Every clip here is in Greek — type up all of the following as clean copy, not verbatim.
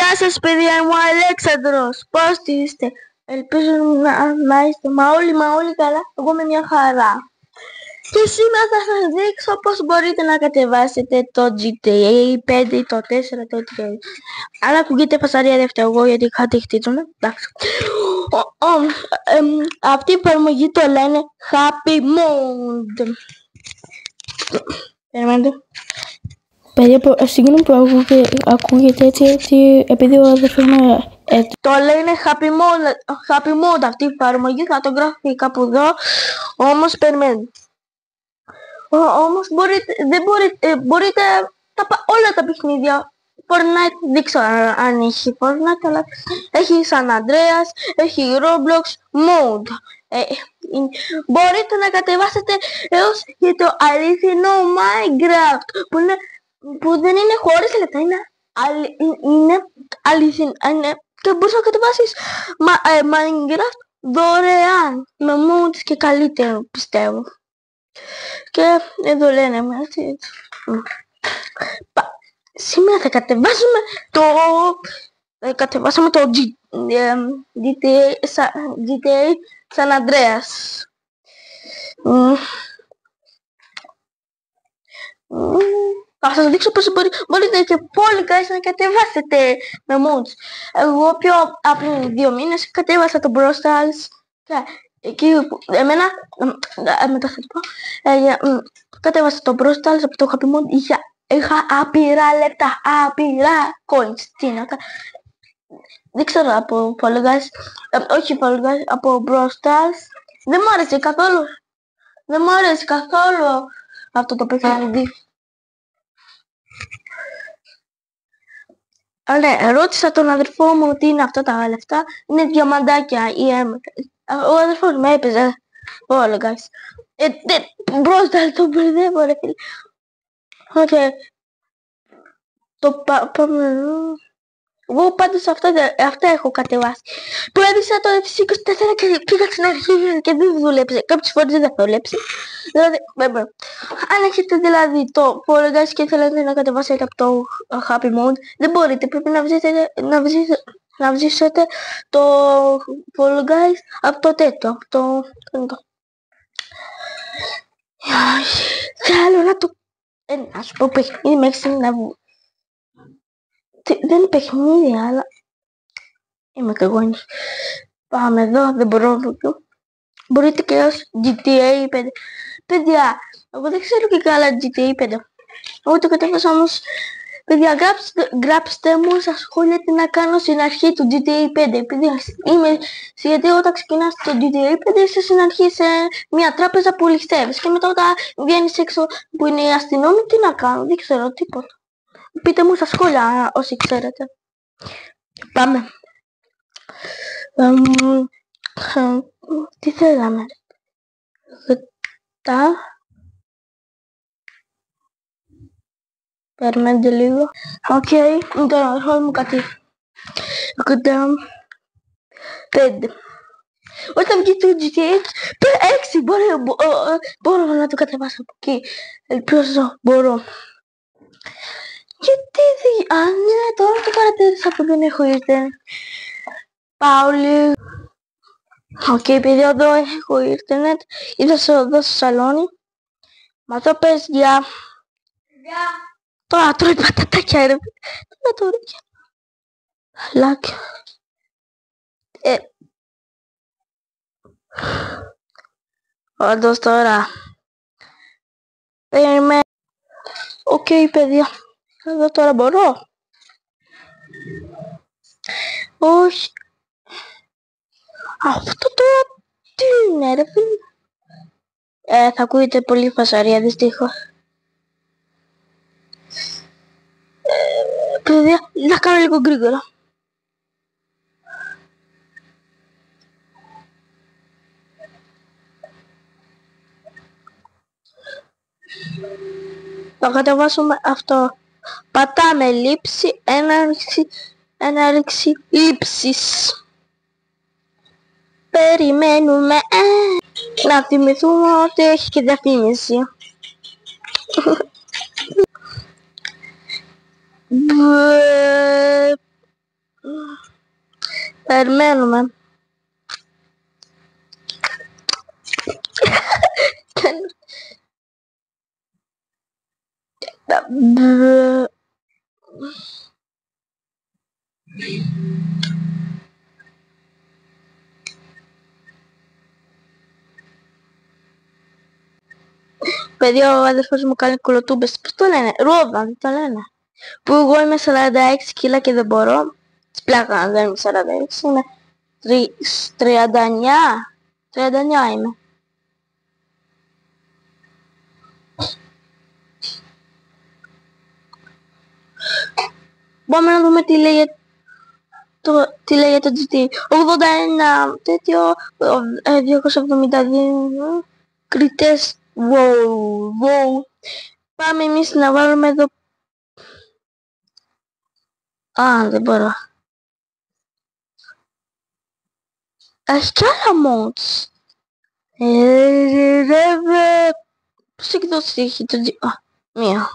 Γεια σας παιδιά, είμαι ο Αλέξανδρος. Πώς είστε? Ελπίζω να είστε μα όλοι καλά. Εγώ είμαι μια χαρά. Και σήμερα θα σας δείξω πώς μπορείτε να κατεβάσετε το GTA 5 ή το 4, το GTA. Αν ακούγεται φασαρία δεν φταίω εγώ γιατί κάτι χτίζουνε. Εντάξει. Αυτή η εφαρμογή το λένε Happy Mode. Περιμένετε. Παιδιά, συγγνώμη που ακούγεται έτσι, επειδή ο αδερφός μου το λένε Happy Mode αυτή η εφαρμογή, θα το γράφει κάπου εδώ, όμως περιμένετε. Όμως μπορείτε όλα τα παιχνίδια, Fortnite, δεν ξέρω αν έχει Fortnite, αλλά έχει San Andreas, έχει Roblox Mode. Μπορείτε να κατεβάσετε έως και το αληθινό Minecraft, που δεν είναι χωρίς λεπτά, είναι αληθινό, και μπορείς να κατεβάσεις Minecraft δωρεάν, με modes και καλύτερο πιστεύω. Και εδώ λένε έτσι. Σήμερα θα κατεβάσουμε το GTA San Andreas. Θα σας δείξω πώς μπορείτε και πολύ guys να κατεβάσετε με mods. Εγώ πιο πριν 2 μήνες κατέβασα το Brawl Stars και εκεί εμένα μετά θα το πω, κατέβασα το Brawl Stars από το Happy Mode. Είχα απειρά λεπτά, απειρά coins. Τι είναι αυτά? Δεν ξέρω, από Fall Guys, όχι Fall Guys, από Brawl Stars. Δεν μου άρεσε καθόλου. Δεν μου άρεσε καθόλου αυτό το παιχνίδι. Ναι, ρώτησα τον αδερφό μου τι είναι αυτά τα λεφτά. Είναι διαμαντάκια ή ο αδερφός μου έπαιζε Fall Guys. Brawl Stars το μπερδεύω ρε φίλε. Okay. Πάμε. Εγώ πάντως αυτά έχω κατεβάσει. Που έδειξα το FC24 και πήγα στην αρχή και δεν δουλέψε. Κάποιες φορές δεν θα δουλέψει. Δηλαδή, αν έχετε δηλαδή το Fall Guys και θέλετε να κατεβάσετε από το Happy Mode, δεν μπορείτε. Πρέπει να βρίσκετε το Fall Guys από το τέτοιο. Θέλω να το... να σου πω παιχνίδι μέχρι να βγω. Δεν είναι παιχνίδι, αλλά είμαι καγόνιος. Πάμε εδώ, δεν μπορώ να βγω. Μπορείτε και ως GTA 5. Παιδιά, εγώ δεν ξέρω και καλά GTA 5. Εγώ το κατέβασα όμως. Παιδιά, γράψτε μου στα σχόλια τι να κάνω στην αρχή του GTA 5. Επειδή γιατί όταν ξεκινάς το GTA 5 είσαι στην αρχή σε μια τράπεζα που ληστεύεις. Και μετά όταν βγαίνεις έξω που είναι οι αστυνόμοι, τι να κάνω, δεν ξέρω τίποτα. Πείτε μου στα σχόλια όσοι ξέρετε. Πάμε. Τι θέλαμε? Περιμένετε λίγο. Οκ, τον αδερφό μου κάτι. 5. Όταν βγει το GTA 6 μπορώ να το κατεβάσω από εκεί. Ελπίζω μπορώ. Γιατί ναι, τώρα το παρατήρησα που δεν έχω ίντερνετ. Πάω λίγο. Οκ, παιδιά, εδώ έχω ίντερνετ. Είδα εδώ στο σαλόνι. Μα το πες για... Τώρα τρώει πατατάκια ρε. Τώρα το ρίχνω. Λάκια. Όντως τώρα. Περιμένω. Οκ, παιδιά. Εδώ τώρα μπορώ. Όχι. Αυτό τώρα τι είναι ρε φίλε? Θα ακούγεται πολύ φασαρία δυστυχώς. Παιδιά, να κάνω λίγο γρήγορα. Θα κατεβάσουμε αυτό. Πατάμε λήψη, έναρξη λήψης. Περιμένουμε να θυμηθούμε ότι έχει και διαφήμιση. Περιμένουμε. Παιδιά, ο αδερφός μου κάνει κολοτούμπες. Πώς το λένε? Ρόδα, δεν το λένε. Που εγώ είμαι 46 κιλά και δεν μπορώ. Πλάκα, δεν είμαι 46, είμαι 39. 39 είμαι. Πάμε να δούμε τι λέγεται το GT. 81 τέτοιο, 272 κριτές. Wow. Πάμε εμείς να βάλουμε εδώ. Α, δεν μπορώ. Έχει κι άλλα mods. Πώς εκδόσεις έχει το GT? Α, μία.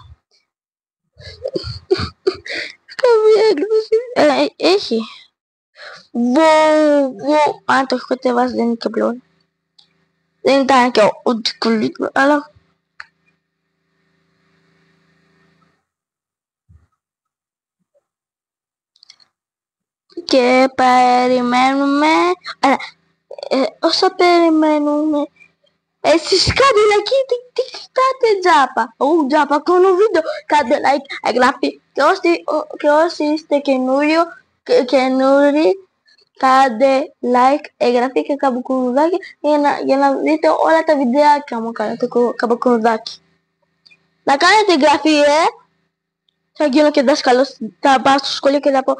Καμία έκδοση. Έχει. Wow. Αν το έχω κατεβάσει δεν είναι και πλέον. Δεν ήταν και ο κουλίτρο, αλλά... Και περιμένουμε... όσα περιμένουμε... Εσείς κάντε like, τι κοιτάτε τζάπα? Τζάπα, κάνω βίντεο, κάντε like, εγγραφή. Και όσοι είστε καινούριοι, κάντε like, εγγραφή και καμποκουρδάκι για να δείτε όλα τα βιντεάκια μου. Κάνετε καμποκουρδάκι. Να κάνετε εγγραφή, θα γίνω και δάσκαλος, θα πάω στο σχολείο και θα πω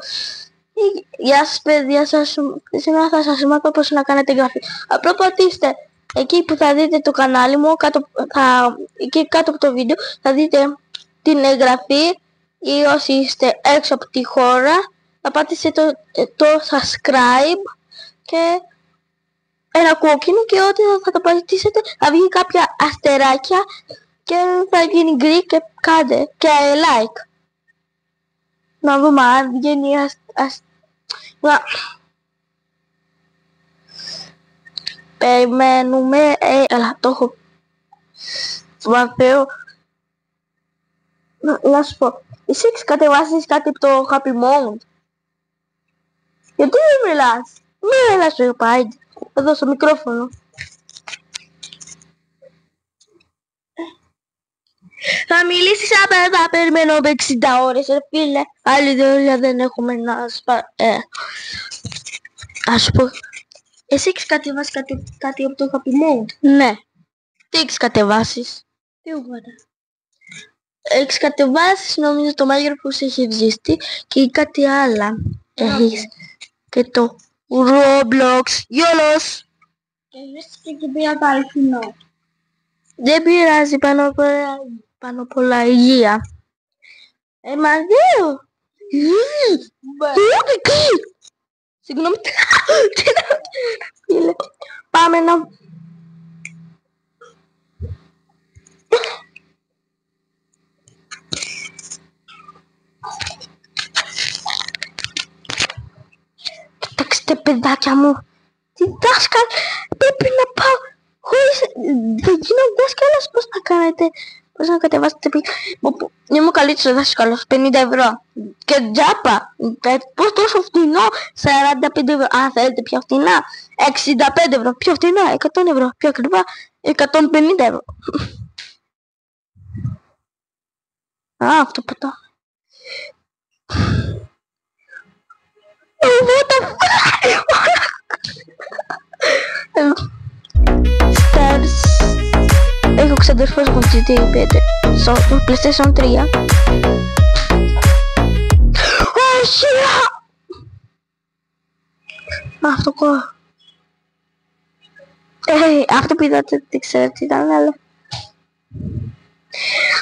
γεια σας παιδιά, σήμερα θα σας μάθω πώς να κάνετε εγγραφή. Απλά πατήστε εκεί που θα δείτε το κανάλι μου, εκεί κάτω από το βίντεο θα δείτε την εγγραφή, ή όσοι είστε έξω από τη χώρα θα πατήσετε το subscribe και ένα κόκκινο, και ό,τι θα το πατήσετε θα βγει κάποια αστεράκια και θα γίνει γκρι και κάντε και like. Να δούμε αν βγαίνει περιμένουμε. Έλα, το έχω βαθέω. Να σου πω, εσύ έχεις κατεβάσει κάτι από το Happy Mode? Γιατί δεν μιλάς? Μην μιλάς στο iPad. Εδώ στο μικρόφωνο. Θα μιλήσεις απέναντι, θα περιμένω με 60 ώρες, φίλε. Άλλη δουλειά δεν έχουμε να ας σου πω, εσύ έχεις κατεβάσει κάτι από το Happy Mode? Ναι. Τι έχεις κατεβάσεις? Τίποτα. Έχεις κατεβάσει νομίζω το Minecraft που σε έχει βζήσει και κάτι άλλα. Έχεις και το Roblox. Γιόλος! Και βρίσκεται και πήρα το αληθινό. Δεν πειράζει, πάνω απ' όλα υγεία. Μαντέο! Συγγνώμη. Πάμε να... Κοιτάξτε παιδάκια μου, τι δάσκαλ, πρέπει να πάω χωρίς, δεν γίνω δάσκαλος, πώς να κάνετε, πώς να κατεβάσετε είμαι ο καλύτερος δάσκαλος, 50 ευρώ και τζάπα, πώς τόσο φτηνό, 45 ευρώ, αν θέλετε πιο φτηνά, 65 ευρώ, πιο φτηνά, 100 ευρώ, πιο ακριβά, 150 ευρώ. Α, αυτό ποτά. Stars. Έχω ξαδερφός μου GT5 στο PlayStation 3. Όχι! Αυτό κόβω. Αυτό που είδατε δεν ξέρω τι ήταν, αλλά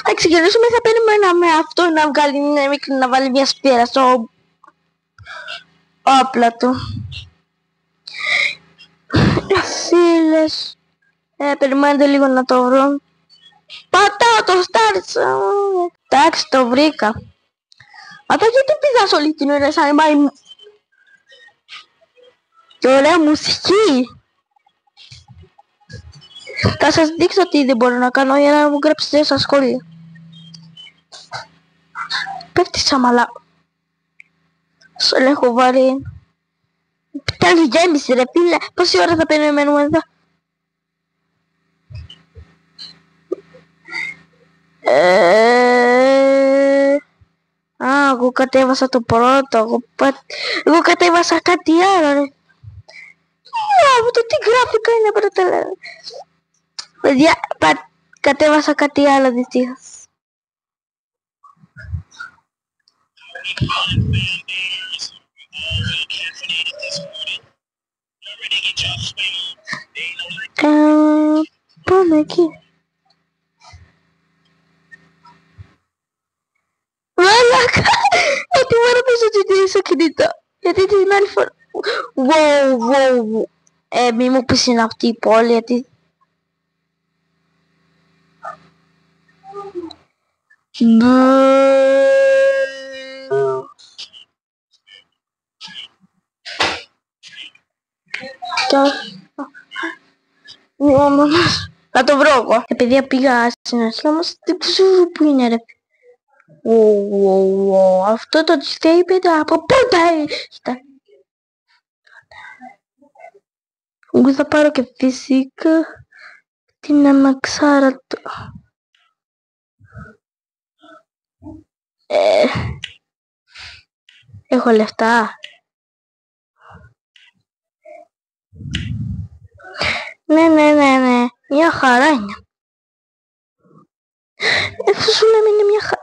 θα ξεκινήσουμε, θα περιμέναμε αυτό να βγάλει μια μικρή, να βάλει μια σπήρα στο όπλα του. Φίλες, περιμένετε λίγο να το βρω. Πατάω το Stars. Εντάξει, το βρήκα. Μα το γιατί πήγα όλη την ώρα σαν μάι μου. Και ωραία μουσική. Θα σας δείξω τι δεν μπορώ να κάνω για να μου γράψετε στα σχόλια. Πέφτει σαμαλά. Σου έχω βάλει. Πιτάλι γέμισε ρε φίλε. Πόση ώρα θα περιμένουμε εδώ? Εγώ κατέβασα το πρώτο. Εγώ κατέβασα κάτι άλλο ρε. Το τι γράφικα είναι πρώτα. Παιδιά, κατέβασα κάτι άλλο δυστυχώς. Πάμε εκεί. Μαλάκα! Ό,τι μου έπαιζε GTA στο κινητό. Γιατί την άλλη φορά... Wow. Μη μου πεις είναι αυτή η πόλη, γιατί... Θα το βρω εγώ. Επειδή πήγα στην αρχή όμως δεν ξέρω που είναι ρε. Αυτό το GTA 5 από πότε ήταν. Εγώ θα πάρω και φυσικά την αμαξάρα του. Έχω λεφτά. Ναι. Μια χαρά είναι. Εφόσον λέμε είναι μια χαρά.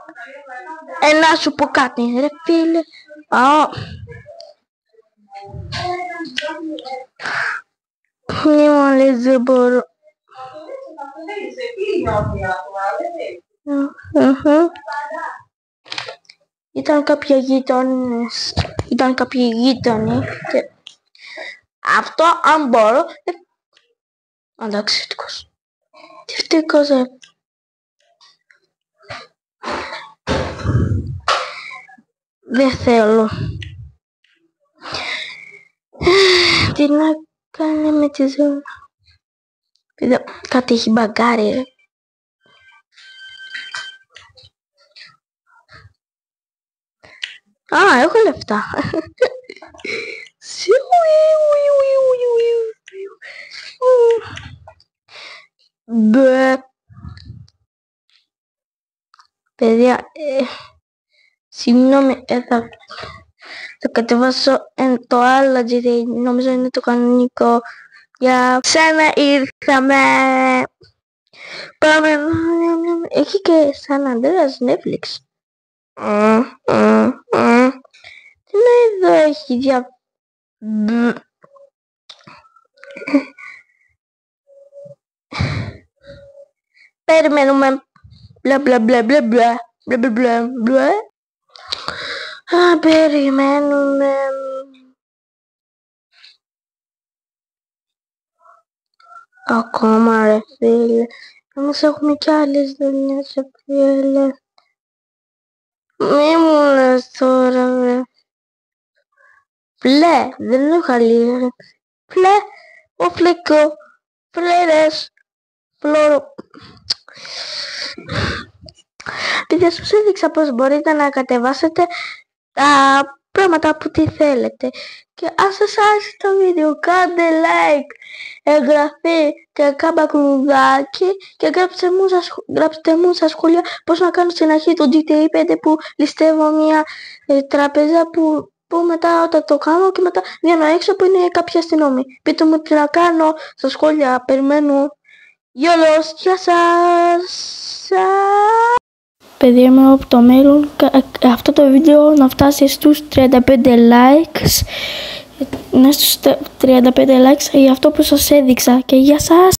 Να σου πω κάτι ρε φίλε. Μη μου λες δεν μπορώ. Ήταν κάποιοι γείτονες. Αυτό αν μπορώ. Εντάξει, ευτυχώς. Τι ευτυχώς δεν θέλω. Τι να κάνει με τη ζώνη. Κάτι έχει μπαγκάρει. Έχω λεφτά. Παιδιά, συγγνώμη, θα κατεβάσω το άλλο GTA, νομίζω είναι το κανονικό. Για ξανά ήρθαμε. Πάμε. Έχει και San Andreas Netflix. Τι να εδώ έχει περιμένουμε. Μπλα. Περιμένουμε. Ακόμα ρε φίλε. Όμως έχουμε κι άλλες δουλειές ρε φίλε. Μη μου λες τώρα ρε. Φλε, δεν είναι χαλί ρε. Φλε, ο φλεκό. Φλερές. Φλόρο. Παιδιά, σας έδειξα πως μπορείτε να κατεβάσετε τα πράγματα που τι θέλετε. Και αν σας άρεσε το βίντεο, κάντε like, εγγραφή και κάμπα κουδάκι και γράψτε μου στα σχόλια πως να κάνω στην αρχή το GTA 5 που ληστεύω μια τραπέζα που μετά όταν το κάνω και μετά βγαίνω έξω που είναι κάποιοι αστυνόμοι. Πείτε μου τι να κάνω στα σχόλια, περιμένω. Γεια σας. Παιδιά μου από το μέλλον αυτό το βίντεο να φτάσει στους 35 likes. Να στους 35 likes για αυτό που σας έδειξα και γεια σας.